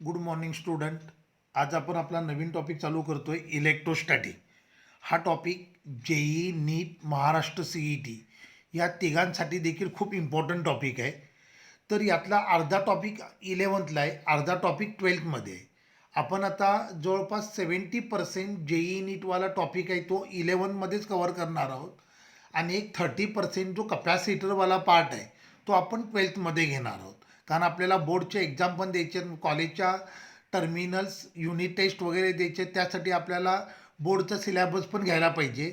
Good morning student. आज आपण आपला नवीन टॉपिक चालू करतोय इलेक्ट्रोस्टॅटिक. हा टॉपिक जेई नीट महाराष्ट्र CET या तिघांसाठी देखील खूप इम्पॉर्टंट टॉपिक आहे. तर यातला अर्धा टॉपिक 11th आहे, अर्धा टॉपिक 12th आहे. आपण आता जवळपास 70% जेई नीटवाला टॉपिक आहे तो 11मध्येच कव्हर करणार आहोत आणि एक 30% जो कपॅसिटरवाला पार्ट आहे तो आपण 12th घेणार आहोत. कारण आपल्याला बोर्डचे एक्झाम पण द्यायचे, कॉलेजच्या टर्मिनल्स युनिट टेस्ट वगैरे द्यायचे, त्यासाठी आपल्याला बोर्डचा सिलेबस पण घ्यायला पाहिजे.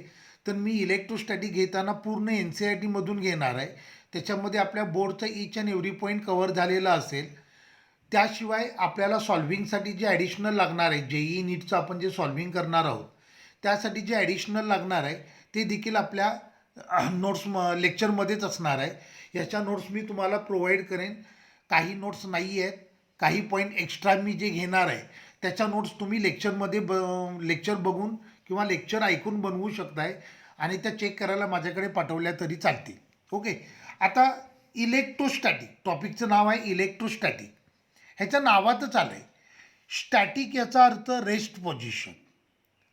तर मी इलेक्ट्रोस्टॅटिक घेताना पूर्ण NCERTमधून घेणार आहे. त्याच्यामध्ये आपल्या बोर्डचा each and every point cover झालेला असेल. त्याशिवाय आपल्याला सॉल्व्हिंगसाठी जे ॲडिशनल लागणार आहे, जेई नीटचं आपण जे सॉल्व्हिंग करणार आहोत त्यासाठी जे ॲडिशनल लागणार आहे ते देखील आपल्या नोट्स लेक्चरमध्येच असणार आहे. याच्या नोट्स मी तुम्हाला प्रोव्हाइड करेन. काही नोट्स नाही आहेत, काही पॉईंट एक्स्ट्रा मी जे घेणार आहे त्याच्या नोट्स तुम्ही लेक्चरमध्ये लेक्चर बघून किंवा लेक्चर ऐकून बनवू शकताय आणि त्या चेक करायला माझ्याकडे पाठवल्या तरी चालतील. ओके. आता इलेक्ट्रोस्टॅटिक टॉपिकचं नाव आहे इलेक्ट्रोस्टॅटिक. ह्याच्या नावातच आलं आहे. स्टॅटिक याचा अर्थ रेस्ट पोझिशन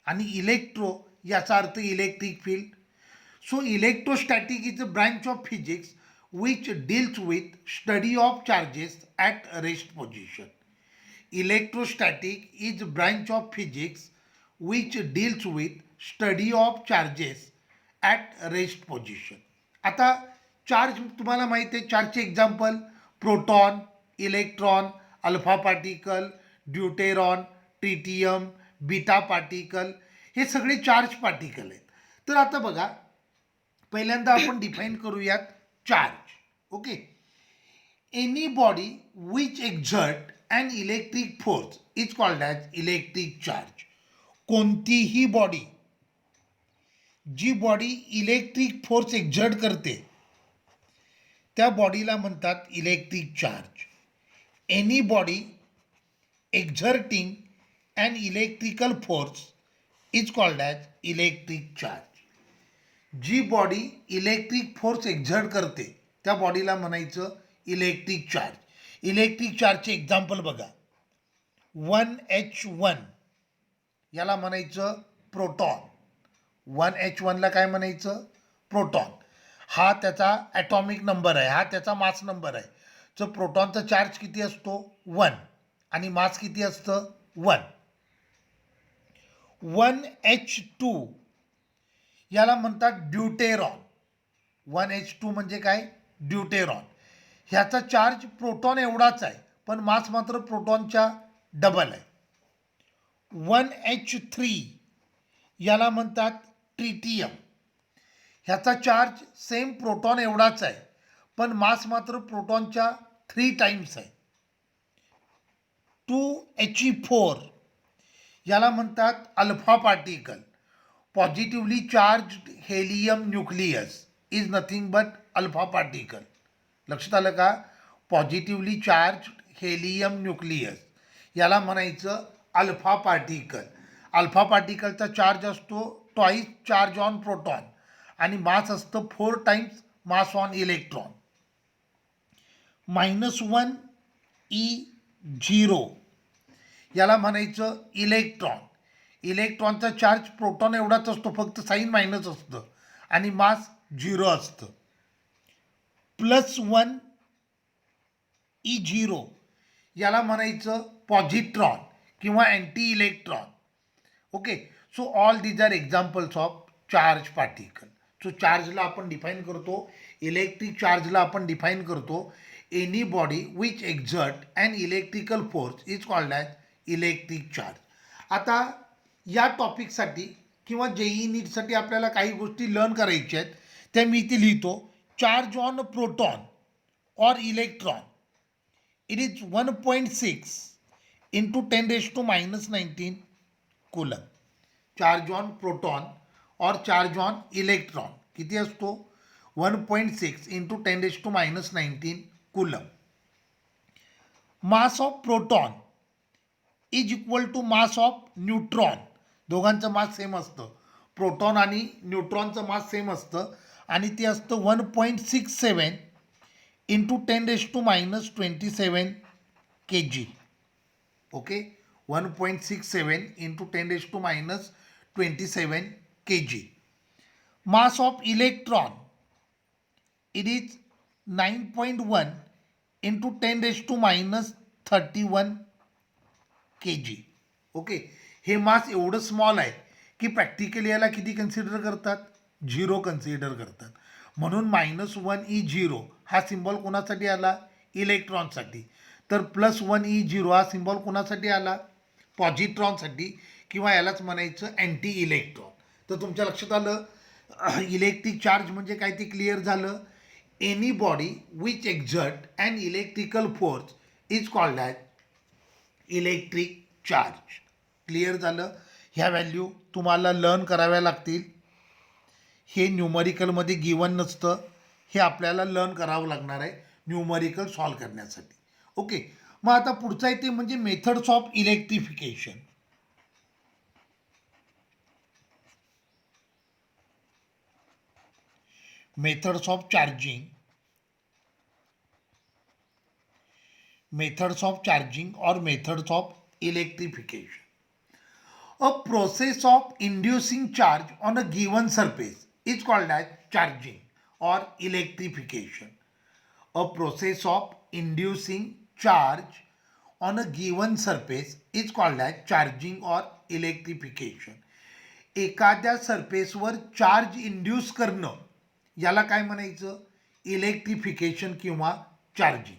आणि इलेक्ट्रो याचा अर्थ electric field. So electrostatic is a branch of physics which deals with study of charges at rest position. Electrostatic is a branch of physics which deals with study of charges at rest position. आता charge तुम्हाला माहिती आहे, चार्जचे example proton, electron, alpha particle, deuteron, tritium, beta particle, हे सगळे charge particle आहेत. तर आता बघा, पहिल्यांदा आपण डिफाईन करूयात charge. Okay. Any body which exert and electric force is called as electric charge. कोणतीही बॉडी, जी बॉडी इलेक्ट्रिक फोर्स एक्झर्ट करते त्या बॉडीला म्हणतात electric charge. Any body exerting and electrical force is called as electric charge. जी body electric force exert करते त्या बॉडीला म्हणायचं इलेक्ट्रिक चार्ज. इलेक्ट्रिक चार्जचे एक्झाम्पल बघा. 1H1 याला म्हणायचं प्रोटॉन. 1H1ला काय म्हणायचं? प्रोटॉन. हा त्याचा ॲटॉमिक नंबर आहे, हा त्याचा मास नंबर आहे. तर प्रोटॉनचा चार्ज किती असतो? 1 आणि मास किती असतं? 1. 1H2 याला म्हणतात ड्यूटेरॉन. 1H2 म्हणजे काय? ड्यूटेरॉन. ह्याचा चार्ज प्रोटॉन एवढाच आहे पण मास मात्र प्रोटॉनच्या डबल आहे. 1H3 याला म्हणतात ट्रिटियम. ह्याचा चार्ज सेम प्रोटॉन एवढाच आहे पण मास मात्र प्रोटॉनच्या 3 टाइम्स आहे. 2He4 याला म्हणतात alpha particle. Positively charged helium nucleus is nothing but alpha particle. लक्षात आलं का? पॉझिटिव्हली चार्ज्ड हेलियम न्यूक्लियस याला म्हणायचं अल्फा पार्टिकल. अल्फा पार्टिकलचा चार्ज असतो ट्वाईस चार्ज ऑन प्रोटॉन आणि मास असतं 4 times mass on electron. -1E0 याला म्हणायचं इलेक्ट्रॉन. इलेक्ट्रॉनचा चार्ज प्रोटॉन एवढाच असतो, फक्त साईन मायनस असतं आणि मास 0 असतं. +1E0 याला म्हणायचं पॉझिट्रॉन किंवा anti electron. Okay. So all these are examples of charge particle. So चार्जला आपण डिफाईन करतो, इलेक्ट्रिक चार्जला आपण डिफाईन करतो any body which exert and electrical force is called as electric charge. आता या टॉपिकसाठी किंवा जेई नीटसाठी आपल्याला काही गोष्टी लर्न करायच्या आहेत त्या मी इथे लिहितो. Charge on proton or electron it is 1.6 into 10⁻⁻19 coulomb. Charge on proton or charge on electron किती असतो? 1.6 into 10⁻⁻19 coulomb. Mass of proton is equal to mass of neutron. दोघांचं मास सेम असतं, प्रोटॉन आणि न्यूट्रॉनचं मास सेम असतं आणि ते असतं 1.67 into 10⁻27 kg. Okay, 1.67 into 10 raised to minus 27 kg. Mass of electron, it is 9.1 into 10 raised to minus 31 kg. Okay, हे मास एवढं small आहे की प्रॅक्टिकली याला किती कन्सिडर करतात, 0 कन्सिडर करतात. म्हणून -1e0 हा सिम्बॉल कोणासाठी आला, इलेक्ट्रॉनसाठी. तर +1e0 हा सिम्बॉल कोणासाठी आला, पॉझिट्रॉनसाठी, किंवा यालाच म्हणायचं अँटी इलेक्ट्रॉन. तर तुमच्या लक्षात आलं इलेक्ट्रिक चार्ज म्हणजे काय ते क्लिअर झालं. Any body which exert and electrical force is called as electric charge. Clear झालं. ह्या व्हॅल्यू तुम्हाला लर्न कराव्या लागतील. हे न्यूमरिकलमध्ये गिवन नसतं, हे आपल्याला लर्न करावं लागणार आहे न्यूमरिकल सॉल्व करण्यासाठी. ओके, मग आता पुढचा येते म्हणजे methods of electrification. Methods of charging, methods of charging or methods of electrification. A process of inducing charge on a given surface is called as charging or electrification. A process of inducing charge on a given surface is called as charging or electrification. एखाद्या सरफेसवर charge induce करणं याला काय म्हणायचं, electrification किंवा charging.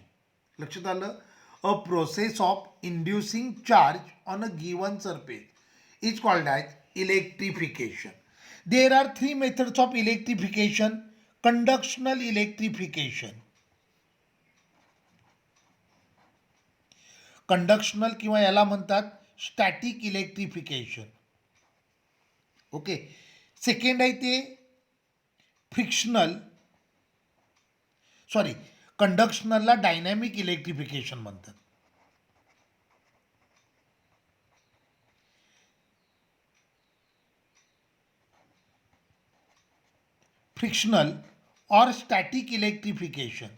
लक्षात आलं. A process of inducing charge on a given surface is called as electrification. There are 3 methods of electrification. Conductional electrification, conductional किंवा याला म्हणतात स्टॅटिक इलेक्ट्रिफिकेशन. ओके, सेकंड आहे ते फ्रिक्शनल, सॉरी, कंडक्शनलला डायनॅमिक इलेक्ट्रिफिकेशन म्हणतात. फ्रिक्शनल और स्टॅटिक इलेक्ट्रिफिकेशन.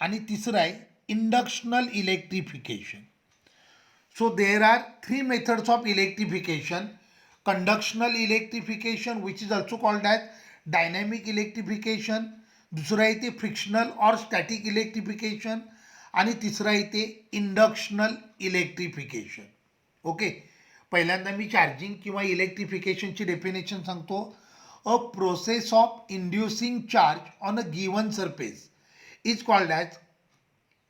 आणि तिसरं आहे inductional electrification. So there are 3 methods of electrification. Conductional electrification which is also called as dynamic electrification. दुसरं आहे ते फ्रिक्शनल और स्टॅटिक इलेक्ट्रिफिकेशन. आणि तिसरं आहे ते इंडक्शनल इलेक्ट्रिफिकेशन. ओके, पहिल्यांदा मी चार्जिंग किंवा इलेक्ट्रिफिकेशनची डेफिनेशन सांगतो. A process of inducing charge on a given surface is called as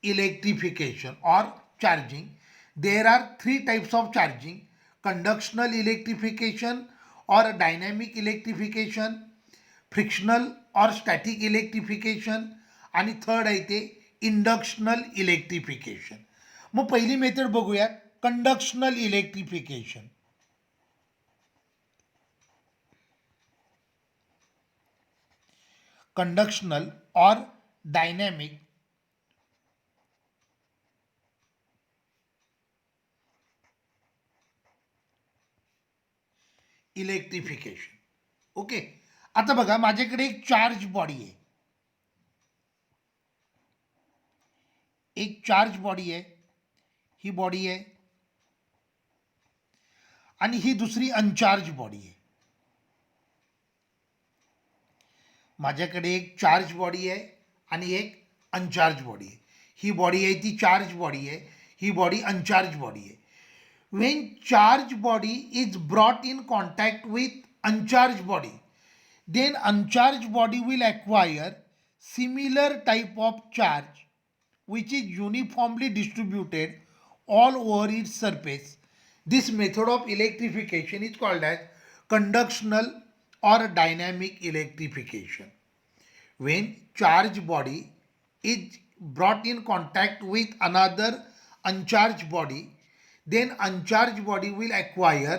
electrification or charging. There are 3 types of charging: conductional electrification or dynamic electrification, frictional or static electrification, आणि third आहे ते इंडक्शनल electrification. मग पहिली method बघूया, कंडक्शनल electrification. कंडक्शनल और dynamic electrification. Okay, आता बघा माझ्याकडे एक चार्ज बॉडी आहे, एक चार्ज बॉडी आहे, ही बॉडी आहे, आणि ही दुसरी अनचार्ज बॉडी आहे. माझ्याकडे एक चार्ज बॉडी आहे आणि एक अनचार्ज बॉडी आहे. ही बॉडी आहे ती चार्ज बॉडी आहे, ही बॉडी अनचार्ज बॉडी आहे. when charged body is brought in contact with uncharged body, then uncharged body will acquire similar type of charge which is uniformly distributed all over its surface. This method of electrification is called as conductional or dynamic electrification. When charged body is brought in contact with another uncharged body, then uncharged body will acquire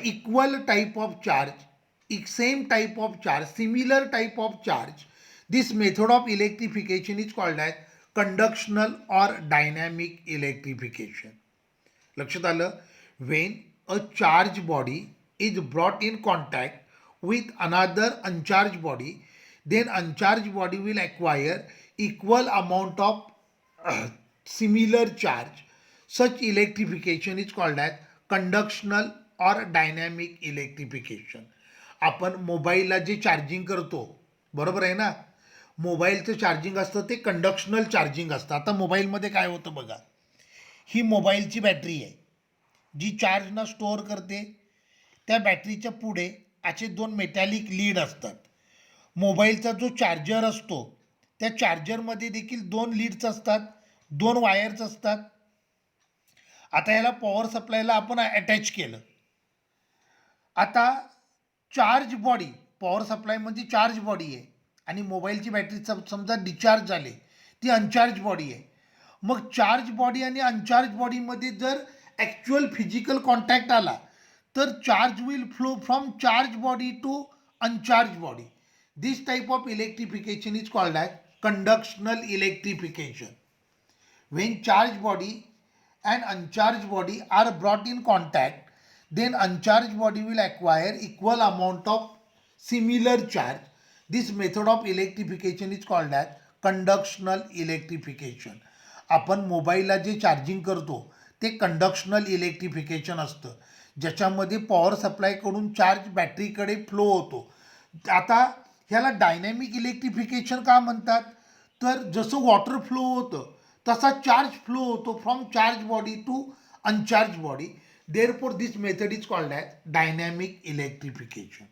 equal type of charge, same type of charge, similar type of charge. This method of electrification is called as conductional or dynamic electrification. लक्षात आलं. when a charged body is brought in contact with another uncharged body, then uncharged body will acquire equal amount of similar charge, such electrification is called as conductional or dynamic electrification. आपण मोबाईलला जे charging करतो, बरोबर आहे ना, मोबाईलचं charging असतं ते कंडक्शनल चार्जिंग असतं. आता मोबाईलमध्ये काय होतं बघा, ही मोबाईलची बॅटरी आहे जी चार्जना स्टोअर करते. त्या बॅटरीच्या पुढे असे दोन मेटॅलिक लीड असतात. मोबाईलचा जो चार्जर असतो त्या चार्जरमध्ये देखील दोन लीड्स असतात, दोन वायर्स असतात. आता याला पॉवर सप्लायला आपण अटॅच केलं. आता चार्ज बॉडी, पॉवर सप्लाय म्हणजे चार्ज बॉडी आहे आणि मोबाईलची बॅटरी समजा डिस्चार्ज झाली, ती अनचार्ज बॉडी आहे. मग चार्ज बॉडी आणि अनचार्ज बॉडीमध्ये जर ॲक्च्युअल फिजिकल कॉन्टॅक्ट आला तर charge will flow from charge body to uncharge body. This type of electrification is called as conductional electrification. When charged body and uncharged body are brought in contact, then uncharged body will acquire equal amount of similar charge. This method of electrification is called as conductional electrification. आपण मोबाईलला जे charging करतो ते कंडक्शनल electrification असतं, ज्याच्यामध्ये power सप्लायकडून charge बॅटरीकडे flow होतो. आता ह्याला डायनॅमिक इलेक्ट्रिफिकेशन का म्हणतात, तर जसं वॉटर फ्लो होतं तसा चार्ज फ्लो होतो from charge body to uncharge body. Therefore this method is called as dynamic electrification.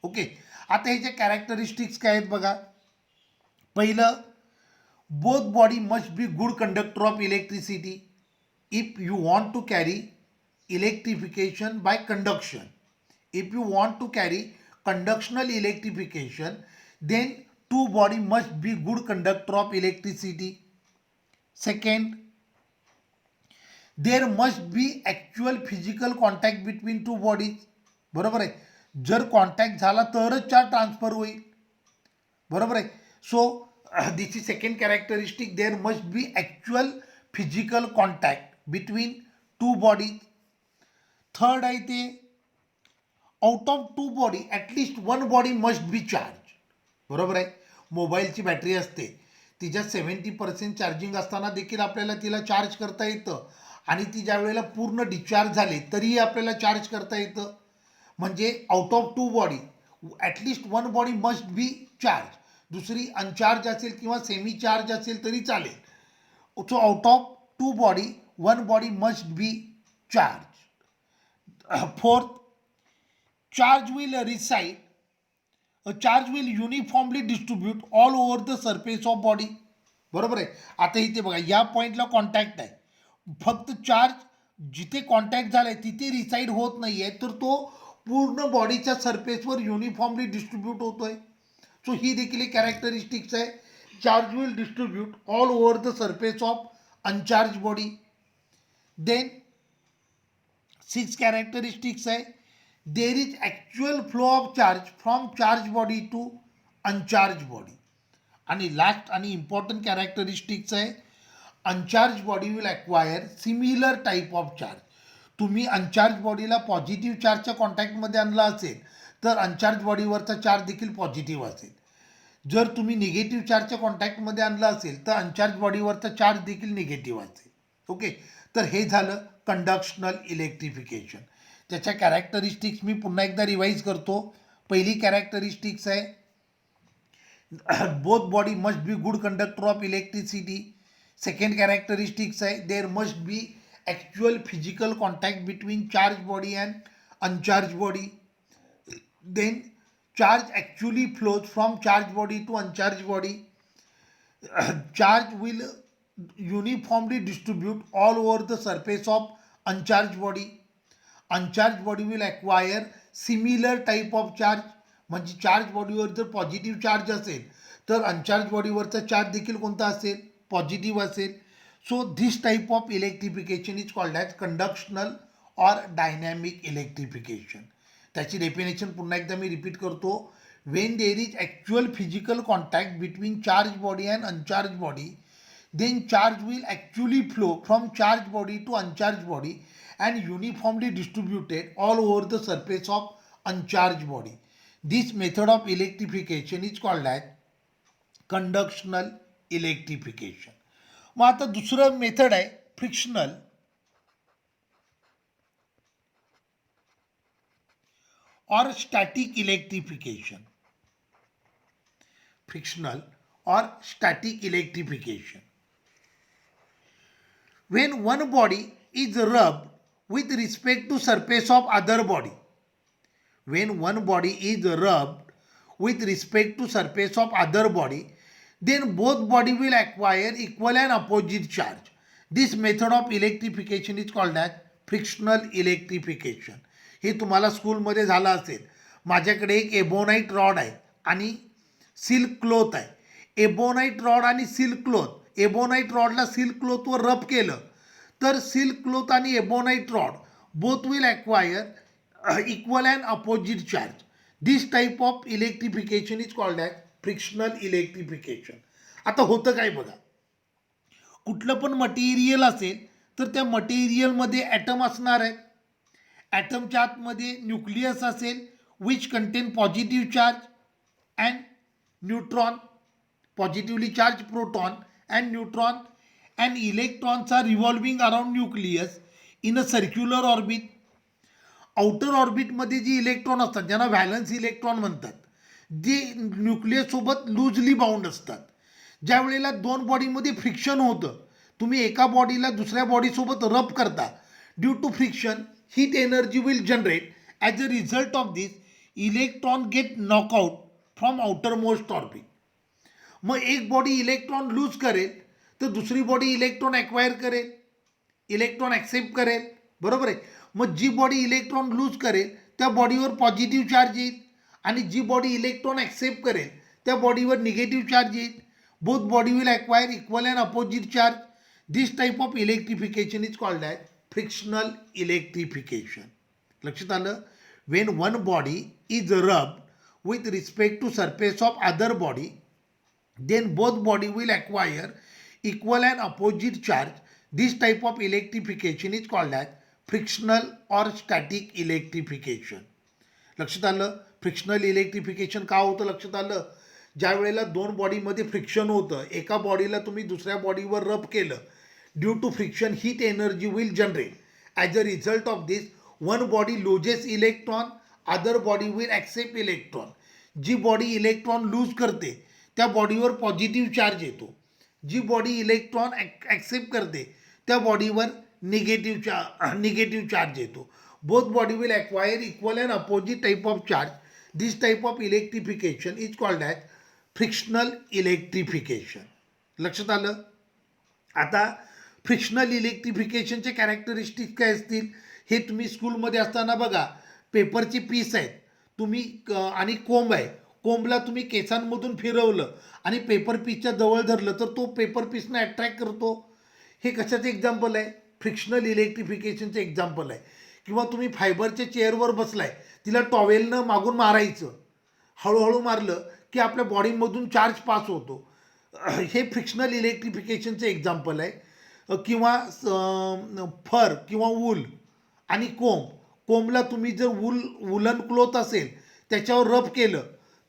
Okay, आता ह्याचे कॅरेक्टरिस्टिक्स काय आहेत बघा. पहिलं, both body must be good conductor of electricity if you want to carry electrification by conduction. If you want to carry conductional electrification, then two body must be good conductor of electricity. Second, there must be actual physical contact between two bodies. बरोबर आहे, जर contact झाला तरच charge transfer होईल. बरोबर आहे. So this is second characteristic, there must be actual physical contact between two bodies. Third आहे ते, out of two body at least one body must be charge. बरोबर आहे. मोबाईलची बॅटरी असते, तिच्यात 70% चार्जिंग असताना देखील आपल्याला तिला चार्ज करता येतं आणि ती ज्या वेळेला पूर्ण डिस्चार्ज झाली तरीही आपल्याला चार्ज करता येतं. म्हणजे out of two body at least one body must be charge. दुसरी अनचार्ज असेल किंवा सेमी चार्ज असेल तरी चालेल. So out of two body one body must be charge. Fourth, charge will reside, a charge will uniformly distribute all over the surface of body. बरोबर आहे. आता इथे बघा या पॉईंटला कॉन्टॅक्ट आहे, फक्त चार्ज जिथे कॉन्टॅक्ट झाला आहे तिथे रिसाईड होत नाही आहे, तर तो पूर्ण बॉडीच्या सरफेसवर युनिफॉर्मली डिस्ट्रीब्यूट होतो आहे. सो ही देखील एक कॅरेक्टरिस्टिक्स आहे. Charge will distribute all over the surface of uncharge body. Then six characteristics आहे, there is actual flow of charge from charge body to uncharged body. आणि लास्ट आणि इम्पॉर्टंट कॅरेक्टरिस्टिक्स आहे, अनचार्ज body will acquire similar type of charge. तुम्ही अनचार्ज बॉडीला positive चार्जच्या कॉन्टॅक्टमध्ये आणला असेल तर अनचार्ज बॉडीवरचा चार्ज देखील पॉझिटिव्ह असेल. जर तुम्ही निगेटिव्ह चार्जच्या कॉन्टॅक्टमध्ये आणलं असेल तर अनचार्ज बॉडीवरचा चार्ज देखील निगेटिव्ह असेल. ओके, तर हे झालं कंडक्शनल इलेक्ट्रिफिकेशन. त्याच्या कॅरेक्टरिस्टिक्स मी पुन्हा एकदा रिवाईज करतो. पहिली कॅरेक्टरिस्टिक्स आहे, both body must be good conductor of electricity. Second characteristics आहे, there must be actual physical contact between charge body and uncharge body. Then charge actually flows from charge body to uncharge body. Charge will uniformly distribute all over the surface of uncharge body. Uncharge body will acquire similar type of charge. म्हणजे charge बॉडीवर जर positive charge असेल तर अनचार्ज बॉडीवरचा charge देखील कोणता असेल, positive असेल. So this type of electrification is called as conductional or dynamic electrification. त्याची डेफिनेशन पुन्हा एकदा मी रिपीट करतो. When there is actual physical contact between charge body and uncharge body, then charge will actually flow from charged body to uncharged body and uniformly distributed all over the surface of uncharged body. This method of electrification is called as conductional electrification. मग आता दुसरं method आहे frictional और static electrification. Frictional or static electrification. When one body is rubbed with respect to surface of other body, when one body is rubbed with respect to surface of other body, then both body will acquire equal and opposite charge. This method of electrification is called as frictional electrification. हे तुम्हाला स्कूलमध्ये झालं असेल. माझ्याकडे एक ebonite rod आहे आणि silk cloth आहे. एबोनाइट रॉड आणि सिल्क क्लॉथ, एबोनाइट रॉडला सिल्क क्लॉथवर रब केलं तर सिल्क क्लॉथ आणि ebonite rod both will acquire equal and opposite charge. This type of electrification is called as frictional electrification. आता होतं काय बघा, कुठलं पण मटेरियल असेल तर त्या मटेरियलमध्ये ॲटम असणार आहे. ॲटमच्या आतमध्ये न्यूक्लियस असेल which contain positive charge and neutron, positively charged proton and neutron, and electrons are revolving around nucleus in a circular orbit. Outer ऑर्बिटमध्ये जी इलेक्ट्रॉन असतात ज्यांना व्हॅलन्स इलेक्ट्रॉन म्हणतात, जे न्यूक्लियस सोबत लूजली बाउंड असतात. ज्या वेळेला दोन बॉडीमध्ये फ्रिक्शन होतं, तुम्ही एका बॉडीला दुसऱ्या बॉडीसोबत रब करता, due to friction heat energy will generate. As a result of this electron get knockout from outermost orbit. मग एक बॉडी इलेक्ट्रॉन लूज करेल तर दुसरी बॉडी इलेक्ट्रॉन ॲक्वायर करेल, इलेक्ट्रॉन ॲक्सेप्ट करेल, बरोबर आहे. मग जी बॉडी इलेक्ट्रॉन लूज करेल त्या बॉडीवर पॉझिटिव्ह चार्ज येईल आणि जी बॉडी इलेक्ट्रॉन ॲक्सेप्ट करेल त्या बॉडीवर निगेटिव्ह चार्ज येईल. Both body will acquire equal and opposite charge. This type of electrification is called as frictional electrification. लक्षात आलं. When one body is rubbed with respect to surface of other body, then both body will acquire equal and opposite charge. This type of electrification is called as frictional or static electrification. लक्षात आलं. Frictional electrification का होतं लक्षात आलं. ज्या वेळेला दोन बॉडीमध्ये फ्रिक्शन होतं, एका बॉडीला तुम्ही दुसऱ्या बॉडीवर रब केलं, due to friction heat energy will generate. As a result of this one body loses electron, other body will accept electron. जी बॉडी इलेक्ट्रॉन लूज करते त्या बॉडीवर पॉझिटिव्ह चार्ज येतो, जी बॉडी इलेक्ट्रॉन ॲक्सेप्ट करते त्या बॉडीवर निगेटिव्ह चार्ज येतो. Both body will acquire equal and opposite type of charge. This type of electrification is called as frictional electrification. लक्षात आलं. आता फ्रिक्शनल इलेक्ट्रिफिकेशनचे कॅरेक्टरिस्टिक्स काय असतील हे तुम्ही स्कूलमध्ये असताना बघा. पेपरची पीस आहेत तुम्ही आणि कोंब आहे, कोंबला तुम्ही केसांमधून फिरवलं आणि पेपर पीसच्या जवळ धरलं तर तो पेपर पीसनं अट्रॅक्ट करतो. हे कशाचं एक्झाम्पल आहे, फ्रिक्शनल इलेक्ट्रिफिकेशनचं एक्झाम्पल आहे. किंवा तुम्ही फायबरच्या चेअरवर बसलाय, तिला टॉवेलनं मागून मारायचं, हळूहळू मारलं की आपल्या बॉडीमधून चार्ज पास होतो. हे फ्रिक्शनल इलेक्ट्रिफिकेशनचं एक्झाम्पल आहे. किंवा फर किंवा वूल आणि कोंबला तुम्ही जर वुलन क्लॉथ असेल त्याच्यावर रब केलं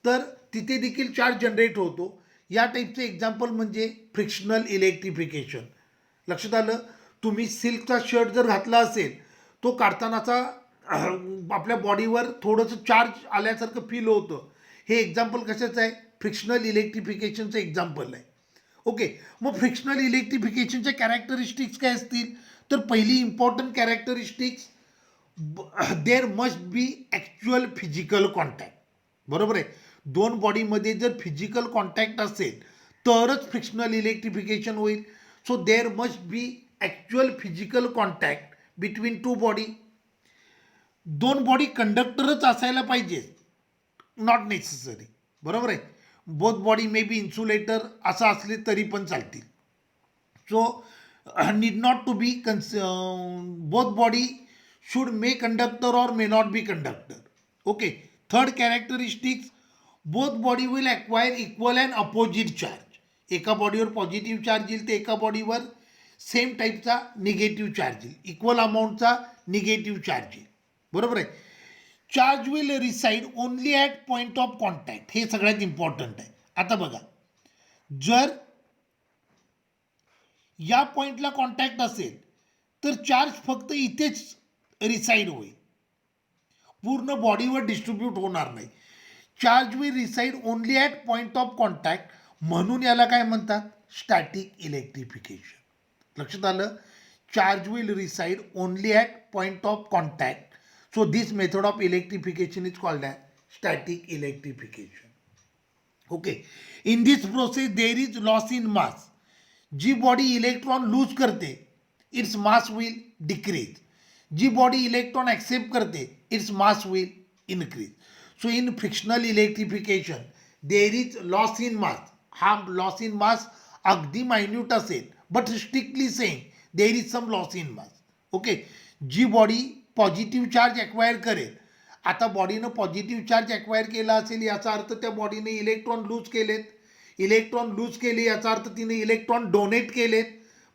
तर तिथे देखील चार्ज जनरेट होतो. या टाईपचे एक्झाम्पल म्हणजे फ्रिक्शनल इलेक्ट्रिफिकेशन. लक्षात आलं. तुम्ही सिल्कचा शर्ट जर घातला असेल, तो काढतानाचा आपल्या बॉडीवर थोडंसं चार्ज आल्यासारखं फील होतं. हे एक्झाम्पल कशाचं आहे, फ्रिक्शनल इलेक्ट्रिफिकेशनचं एक्झाम्पल आहे. ओके. मग फ्रिक्शनल इलेक्ट्रिफिकेशनच्या कॅरेक्टरिस्टिक्स काय असतील तर पहिली important characteristics, there must be actual physical contact. बरोबर आहे. दोन बॉडीमध्ये जर फिजिकल कॉन्टॅक्ट असेल तरच फ्रिक्शनल इलेक्ट्रिफिकेशन होईल. So there must be actual physical contact between two body. दोन बॉडी कंडक्टरच असायला पाहिजे, नॉट नेसेसरी. बरोबर आहे. Both body may be insulator असं असले तरी पण चालतील. So need not to be both body should may conductor और may not be conductor. Okay. Third characteristics, both body will acquire equal and opposite charge. एका बॉडीवर पॉझिटिव्ह चार्ज येईल तर एका बॉडीवर सेम टाईपचा निगेटिव्ह चार्ज येईल, इक्वल अमाऊंटचा निगेटिव्ह चार्ज येईल. बरोबर आहे. Charge will reside only at point of contact. हे सगळ्यात इम्पॉर्टंट आहे. आता बघा, जर या पॉईंटला कॉन्टॅक्ट असेल तर चार्ज फक्त इथेच रिसाईड होईल, पूर्ण बॉडीवर डिस्ट्रीब्यूट होणार नाही. Charge will reside only at point of contact, म्हणून याला काय म्हणतात, स्टॅटिक इलेक्ट्रिफिकेशन. लक्षात आलं, charge will reside only at point of contact. So this method of electrification is called as static electrification. Okay. In this process there is loss in mass. जी body electron lose करते its mass will decrease, जी body electron accept करते its mass will increase. So in frictional electrification there is loss in mass. हा loss in mass अगदी minute असेल, but strictly saying there is some loss in mass. Okay. जी body positive charge acquire करेल, आता बॉडीनं positive charge acquire केला असेल याचा अर्थ त्या बॉडीने इलेक्ट्रॉन लूज केलेत. इलेक्ट्रॉन लूज केले याचा अर्थ तिने इलेक्ट्रॉन डोनेट केलेत,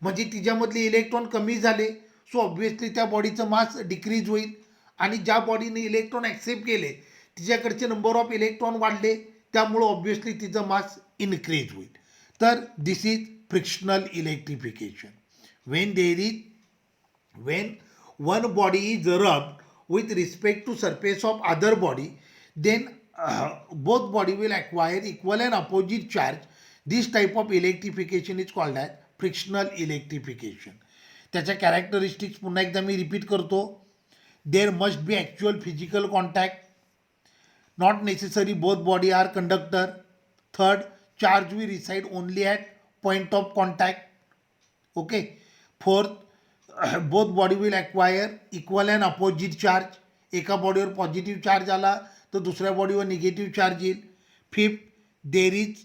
म्हणजे तिच्यामधले इलेक्ट्रॉन कमी झाले. सो ऑब्व्हियसली त्या बॉडीचं मास डिक्रीज होईल. आणि ज्या बॉडीने इलेक्ट्रॉन ॲक्सेप्ट केले तिच्याकडचे नंबर ऑफ इलेक्ट्रॉन वाढले, त्यामुळं ऑब्व्हियसली तिचं मास इनक्रीज होईल. तर this is frictional electrification. when one body is rubbed with respect to surface of other body, then both body will acquire equal and opposite charge. This type of electrification is called as frictional electrification. त्याच्या characteristics पुन्हा एकदा मी repeat करतो. There must be actual physical contact, not necessary both body are conductor. Third, charge will reside only at point of contact. Okay. Fourth, both body will acquire equal and opposite charge. एका बॉडीवर positive charge आला तर दुसऱ्या बॉडीवर negative charge येईल. Fifth, there is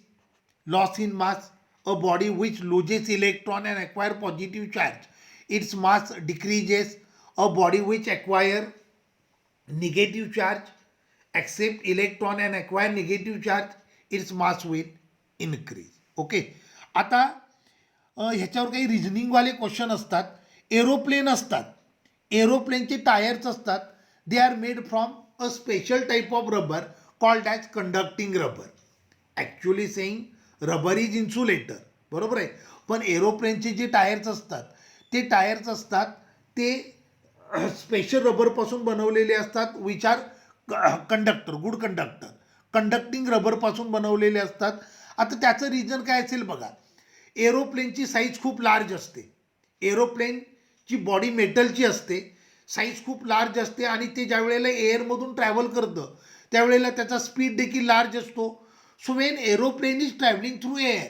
loss in mass. A body which loses electron and acquire positive charge its mass decreases. A body which acquire negative charge accept electron and acquire negative charge its mass will increase. Okay. आता ह्याच्यावर काही रिझनिंगवाले question असतात. Aeroplane असतात, एरोप्लेनचे tyres असतात. They are made from a special type of rubber called as conducting rubber. Actually saying rubber is insulator, बरोबर आहे. पण एरोप्लेनचे जे टायर्स असतात ते स्पेशल रबरपासून बनवलेले असतात, which are conductor, good conductor, conducting रबरपासून बनवलेले असतात. आता त्याचं रिझन काय असेल बघा. एरोप्लेनची साईज खूप लार्ज असते, एरोप्लेनची बॉडी मेटलची असते, साईज खूप लार्ज असते, आणि ते ज्या वेळेला एअरमधून ट्रॅव्हल करतं त्यावेळेला त्याचा स्पीड देखील लार्ज असतो. So when aeroplane is travelling through air,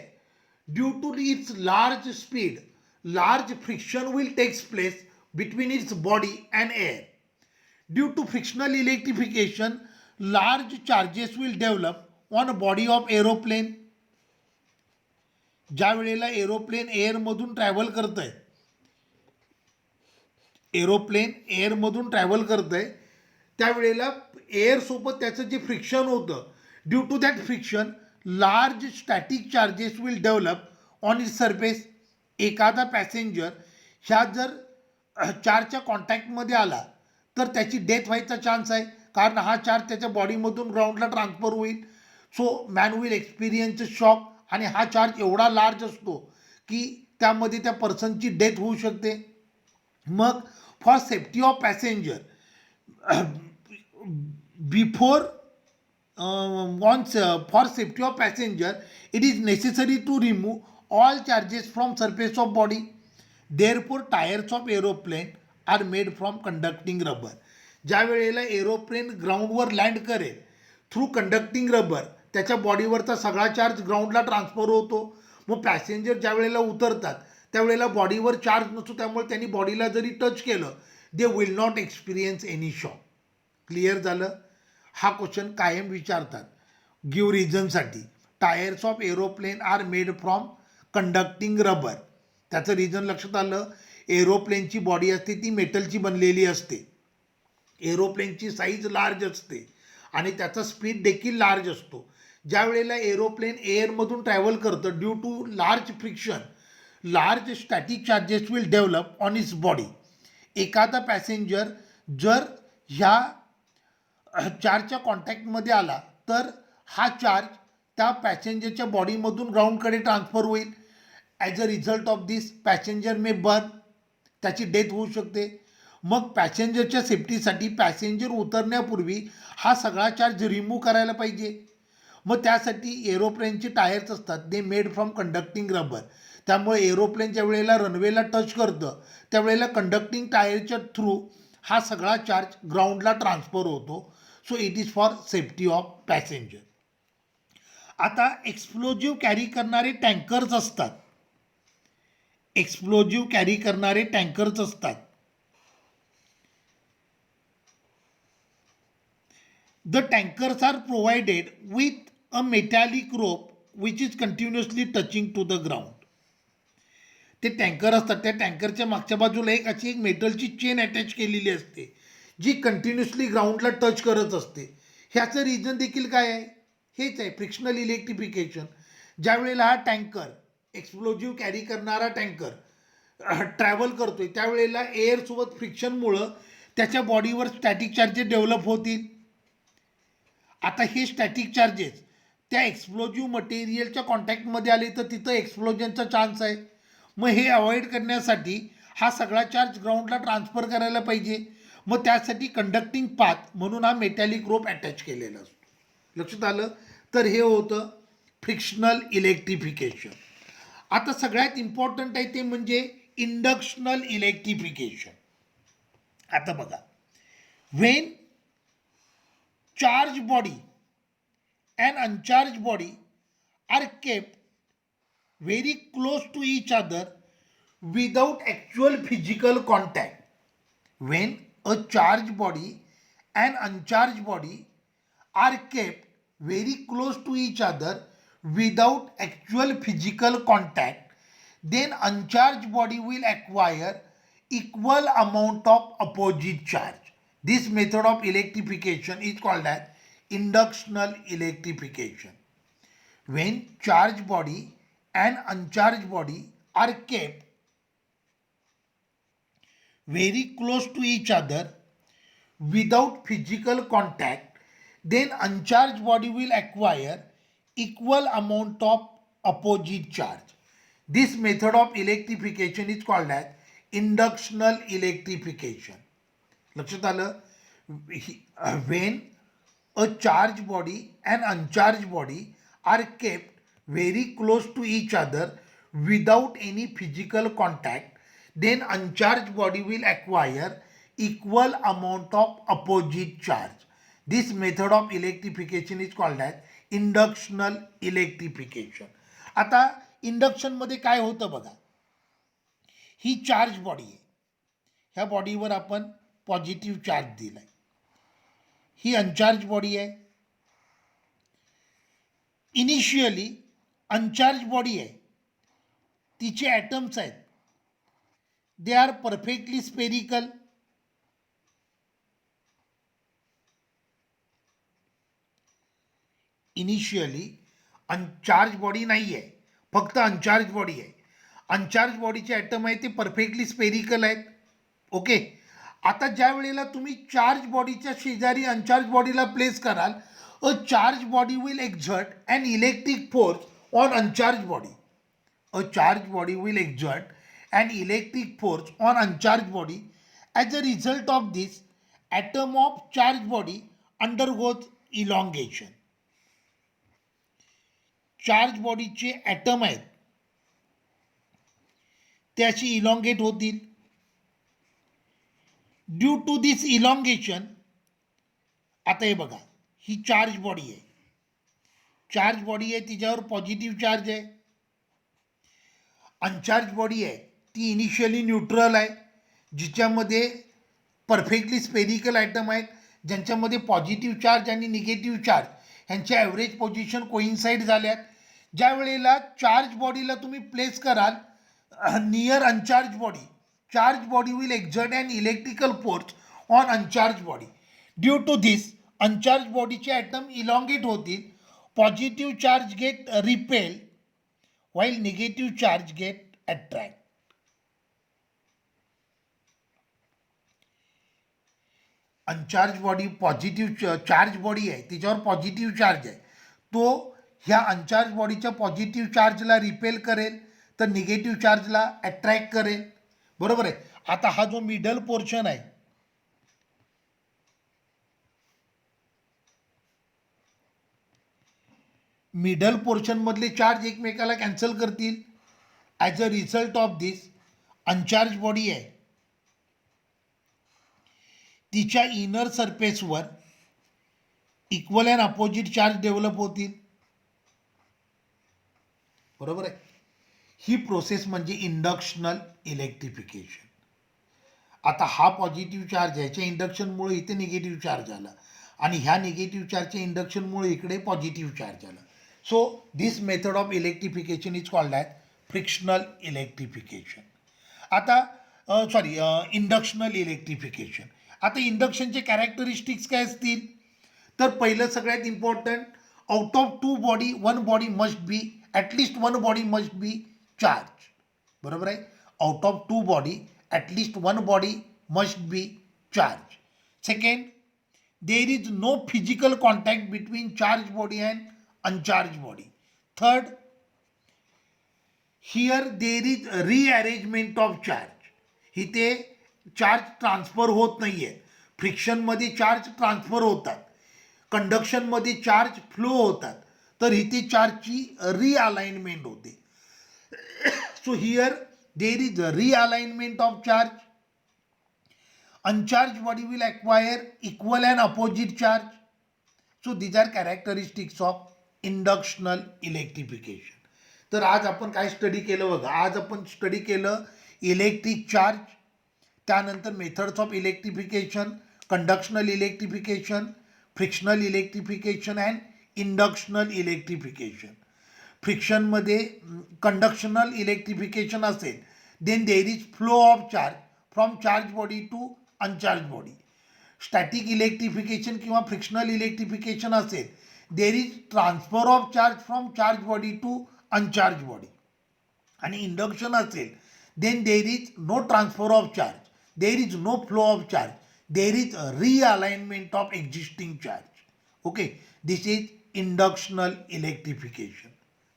due to its large speed, large friction will takes place between its body and air. Due to frictional electrification, large charges will develop on a body of aeroplane. ज्या वेळेला aeroplane एअरमधून travel करत आहे, aeroplane एअरमधून travel करत आहे त्यावेळेला एअरसोबत त्याचं जे फ्रिक्शन होतं, due to that friction large static charges will develop on its surface. एखादा पॅसेंजर ह्या जर चार्जच्या कॉन्टॅक्टमध्ये आला तर त्याची डेथ व्हायचा चान्स आहे, कारण हा चार्ज त्याच्या बॉडीमधून ग्राउंडला ट्रान्सफर होईल. So man will experience shock, आणि हा चार्ज एवढा लार्ज असतो की त्यामध्ये त्या पर्सनची डेथ होऊ शकते. मग for safety of passenger, before for safety of passenger it is necessary to remove all charges from surface of body. Therefore tires of aeroplane are made from conducting rubber. ज्या वेळेला aeroplane ग्राउंडवर land करेल through conducting rubber, त्याच्या बॉडीवरचा सगळा charge ग्राउंडला transfer होतो. मग passenger ज्या वेळेला उतरतात त्यावेळेला बॉडीवर चार्ज नसतो, त्यामुळे त्यांनी बॉडीला जरी टच केलं they will not experience any shock. Clear झालं. हा क्वेश्चन कायम विचारतात गिव्ह रिझनसाठी. Tyres of aeroplane are made from conducting rubber. त्याचं रिझन लक्षात आलं. एरोप्लेनची बॉडी असते ती मेटलची बनलेली असते, एरोप्लेनची साईज लार्ज असते आणि त्याचा स्पीड देखील लार्ज असतो. ज्या वेळेला एरोप्लेन एअरमधून ट्रॅव्हल करतं, due to large friction large static charges will develop on its body. एखादा पॅसेंजर जर ह्या चार्जच्या कॉन्टॅक्टमध्ये आला तर हा चार्ज त्या पॅसेंजरच्या बॉडीमधून ग्राउंडकडे ट्रान्सफर होईल. As a result of this passenger may burn, त्याची डेथ होऊ शकते. मग पॅसेंजरच्या सेफ्टीसाठी पॅसेंजर उतरण्यापूर्वी हा सगळा चार्ज रिमूव्ह करायला पाहिजे. मग त्यासाठी एरोप्लेनचे टायर्स असतात, they made from conducting rubber. त्यामुळे एरोप्लेन ज्या वेळेला रनवेला टच करतं त्यावेळेला कंडक्टिंग टायरच्या थ्रू हा सगळा चार्ज ग्राउंडला ट्रान्सफर होतो. So it is for safety of passenger. आता एक्सप्लोजिव्ह कॅरी करणारे टँकर्स असतात. एक्सप्लोजिव्ह कॅरी करणारे टँकर्स असतात. The tankers are provided with a metallic rope which is continuously touching to the ground. ते टँकर असतात, त्या टँकरच्या मागच्या बाजूला एक मेटलची चेन अटॅच केलेली असते जी कंटिन्युअसली ग्राउंडला टच करत असते. ह्याचं रिझन देखील काय आहे? हेच आहे, फ्रिक्शनल इलेक्ट्रिफिकेशन. ज्या वेळेला हा टँकर, एक्सप्लोजिव्ह कॅरी करणारा टँकर ट्रॅव्हल करतोय त्यावेळेला एअरसोबत फ्रिक्शनमुळं त्याच्या बॉडीवर स्टॅटिक चार्जेस डेव्हलप होतील. आता हे स्टॅटिक चार्जेस त्या एक्सप्लोजिव्ह मटेरियलच्या कॉन्टॅक्टमध्ये आले तर तिथं एक्सप्लोजनचा चान्स आहे. मग हे अवॉइड करण्यासाठी हा सगळा चार्ज ग्राउंडला ट्रान्सफर करायला पाहिजे. मग त्यासाठी कंडक्टिंग पाथ म्हणून हा मेटॅलिक रोप अटॅच केलेला असतो. लक्षात आलं? तर हे होतं फ्रिक्शनल इलेक्ट्रिफिकेशन. आता सगळ्यात इम्पॉर्टंट आहे ते म्हणजे इंडक्शनल इलेक्ट्रिफिकेशन. आता बघा, when charge body and uncharged body are kept very close to each other without actual physical contact. When a charged body and uncharged body are kept very close to each other without actual physical contact, then uncharged body will acquire equal amount of opposite charge. This method of electrification is called as inductional electrification. When charged body and uncharged body are kept very close to each other without physical contact, then uncharged body will acquire equal amount of opposite charge. This method of electrification is called as inductional electrification. लक्षात आलं? When a charged body and uncharged body are kept very close to each other without any physical contact, then uncharged body will acquire equal amount of opposite charge. This method of electrification is called as inductional electrification. आता इंडक्शनमध्ये काय होतं बघा, ही charge body आहे, ह्या बॉडीवर आपण positive charge दिलाय. ही uncharged body आहे. Initially uncharged body आहे, तिचे ॲटम्स आहेत, they are perfectly spherical. Initially uncharged body नाही आहे, फक्त अनचार्ज बॉडी आहे. अनचार्ज बॉडीचे ॲटम आहेत ते परफेक्टली स्पेरिकल आहेत. ओके. आता ज्या वेळेला तुम्ही चार्ज बॉडीच्या शेजारी अनचार्ज बॉडीला प्लेस कराल, a charge body will exert an electric force on uncharge body. A charge body will exert an electric force on uncharge body. As a result of this atom of charge body undergoes elongation. Charge बॉडीचे atom आहेत ते अशी elongate होतील. Due to this elongation, आता हे बघा, ही charge body आहे, charge body आहे, तिच्यावर पॉझिटिव्ह चार्ज आहे. अनचार्ज बॉडी आहे ती इनिशियली न्यूट्रल आहे, जिच्यामध्ये परफेक्टली स्पेरिकल आयटम आहेत, ज्यांच्यामध्ये पॉझिटिव्ह चार्ज आणि निगेटिव्ह चार्ज ह्यांच्या ॲव्हरेज पोझिशन कोइन्साईड झाल्यात. ज्या वेळेला चार्ज बॉडीला तुम्ही प्लेस कराल near uncharged body, charge body will exert an electrical force on uncharged body. Due to this, uncharged bodyचे ॲटम इलॉंगेट होतील, positive charge get repel while negative charge get attract. Uncharge body positive charge body आहे, तिच्यावर positive charge आहे, तो ह्या अनचार्ज बॉडीच्या positive चार्जला repel करेल, तर निगेटिव्ह चार्जला अट्रॅक्ट करेल, बरोबर आहे. आता हा जो मिडल पोर्शन आहे, मिडल पोर्शनमधले चार्ज एकमेकाला कॅन्सल करतील. As a result of this uncharged body आहे, तिच्या इनर सरफेसवर equal and opposite charge develop होतील, बरोबर आहे. ही प्रोसेस म्हणजे इंडक्शनल इलेक्ट्रिफिकेशन. आता हा पॉझिटिव्ह चार्ज आहे, ह्याच्या इंडक्शनमुळे इथे निगेटिव्ह चार्ज आला आणि ह्या निगेटिव्ह चार्जच्या इंडक्शनमुळे इकडे पॉझिटिव्ह चार्ज आला. So this method of electrification is called as frictional electrification. आता इंडक्शनल इलेक्ट्रिफिकेशन. आता इंडक्शनचे कॅरेक्टरिस्टिक्स काय असतील, तर पहिलं सगळ्यात important, out of two body one body must be, at least one body must be charge, बरोबर आहे. Out of two body at least one body must be charge. Second, there is no physical contact between charge body and uncharge body. Third, here there is rearrangement of charge. इथे charge transfer होत नाही आहे. फ्रिक्शनमध्ये charge transfer होतात, कंडक्शनमध्ये charge flow होतात, तर इथे चार्जची realignment होते. So here there is realignment of charge. Uncharge body will acquire equal and opposite charge. So these are characteristics of inductional electrification. तर आज आपण काय स्टडी केलं बघा, आज आपण स्टडी केलं इलेक्ट्रिक चार्ज, त्यानंतर methods of electrification, conductional electrification, frictional electrification and inductional electrification. फ्रिक्शनमध्ये कंडक्शनल इलेक्ट्रिफिकेशन असेल, then there is flow of charge from charge body to uncharge body. Static electrification किंवा फ्रिक्शनल इलेक्ट्रिफिकेशन असेल, there is transfer of charge from charge body to uncharge body. आणि induction असेल, then there is no transfer of charge, there is no flow of charge, there is realignment of existing charge. Okay, this is inductional electrification.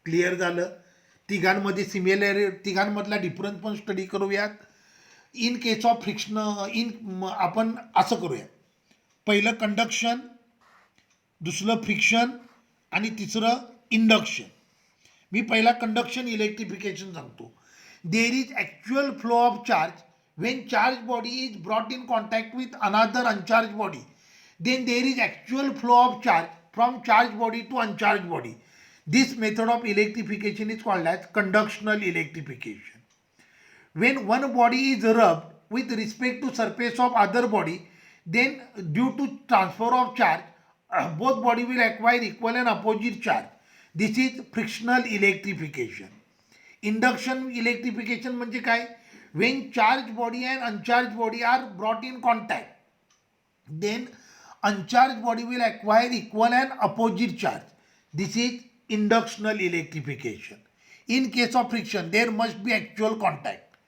Clear झालं. तिघांमध्ये तिघांमधला difference पण study करूयात. In case of friction आपण असं करूया, पहिलं conduction, दुसरं फ्रिक्शन आणि तिसरं इंडक्शन. मी पहिला कंडक्शन इलेक्ट्रिफिकेशन सांगतो. देर is actual flow of charge when charge body is brought in contact with another uncharged body, then there is actual flow of charge from charged body to uncharged body. This method of electrification is called as conductional electrification. When one body is rubbed with respect to surface of other body, then due to transfer of charge, both body will acquire equal and opposite charge. This is frictional electrification. Induction electrification म्हणजे काय, when charged body and uncharged body are brought in contact, then uncharged body will acquire equal and opposite charge. This is inductional electrification. In case of friction, there must be actual contact.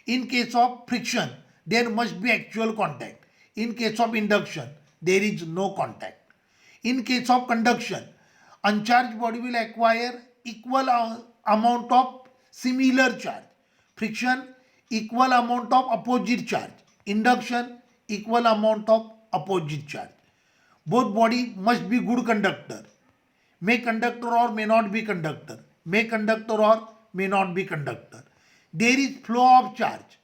In case of friction, there must be actual contact. In case of induction, there is no contact. In case of conduction, uncharged body will acquire equal amount of similar charge. Friction, equal amount of opposite charge. Induction, equal amount of opposite charge. Both body must be good conductor. May conductor or may not be conductor. May conductor or may not be conductor. There is flow of charge.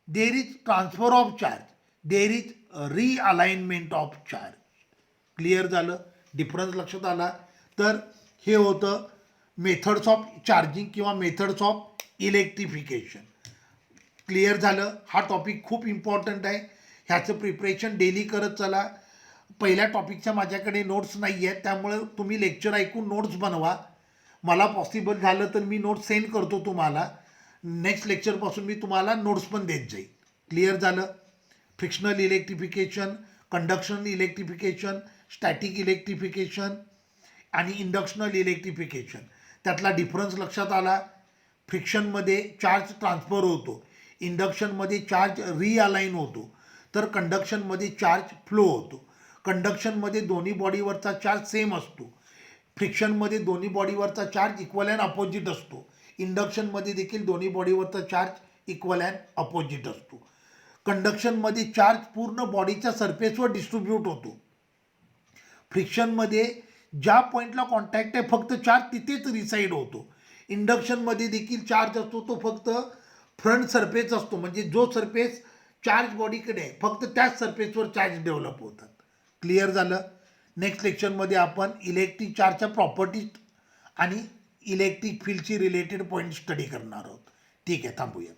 There is transfer of charge. There is realignment of charge. Clear झालं. Difference लक्षात आला. तर हे होतं methods of charging किंवा methods of electrification. Clear झालं. हा topic खूप इम्पॉर्टंट आहे. ह्याचं प्रिपरेशन डेली करत चला. पहिल्या टॉपिकच्या माझ्याकडे नोट्स नाही आहेत, त्यामुळे तुम्ही लेक्चर ऐकून नोट्स बनवा. मला पॉसिबल झालं तर मी नोट्स सेंड करतो तुम्हाला. नेक्स्ट लेक्चरपासून मी तुम्हाला नोट्स पण देत जाईल. क्लिअर झालं. Frictional electrification, conduction electrification, static electrification आणि इंडक्शनल इलेक्ट्रिफिकेशन, त्यातला डिफरन्स लक्षात आला. फ्रिक्शनमध्ये चार्ज ट्रान्सफर होतो, इंडक्शनमध्ये चार्ज रिअलाइन होतो, तर कंडक्शनमध्ये चार्ज फ्लो होतो. कंडक्शनमध्ये दोन्ही बॉडीवरचा चार्ज सेम असतो, फ्रिक्शनमध्ये दोन्ही बॉडीवरचा चार्ज इक्वल अँड अपोजिट असतो. इंडक्शनमध्ये देखील दोन्ही बॉडीवरचा चार्ज इक्वल अँड अपोजिट असतो. कंडक्शनमध्ये चार्ज पूर्ण बॉडीच्या सरफेसवर डिस्ट्रीब्यूट होतो. फ्रिक्शनमध्ये ज्या पॉईंटला कॉन्टॅक्ट आहे फक्त चार्ज तिथेच रिसाईड होतो. इंडक्शनमध्ये देखील चार्ज असतो, तो फक्त फ्रंट सरफेस असतो, म्हणजे जो सरफेस चार्ज बॉडीकडे आहे फक्त त्याच सरफेसवर चार्ज डेव्हलप होतात. क्लिअर झालं. नेक्स्ट लेक्चरमध्ये आपण इलेक्ट्रिक चार्जच्या प्रॉपर्टीज आणि इलेक्ट्रिक फील्डची रिलेटेड पॉईंट स्टडी करणार आहोत. ठीक आहे, थांबूया.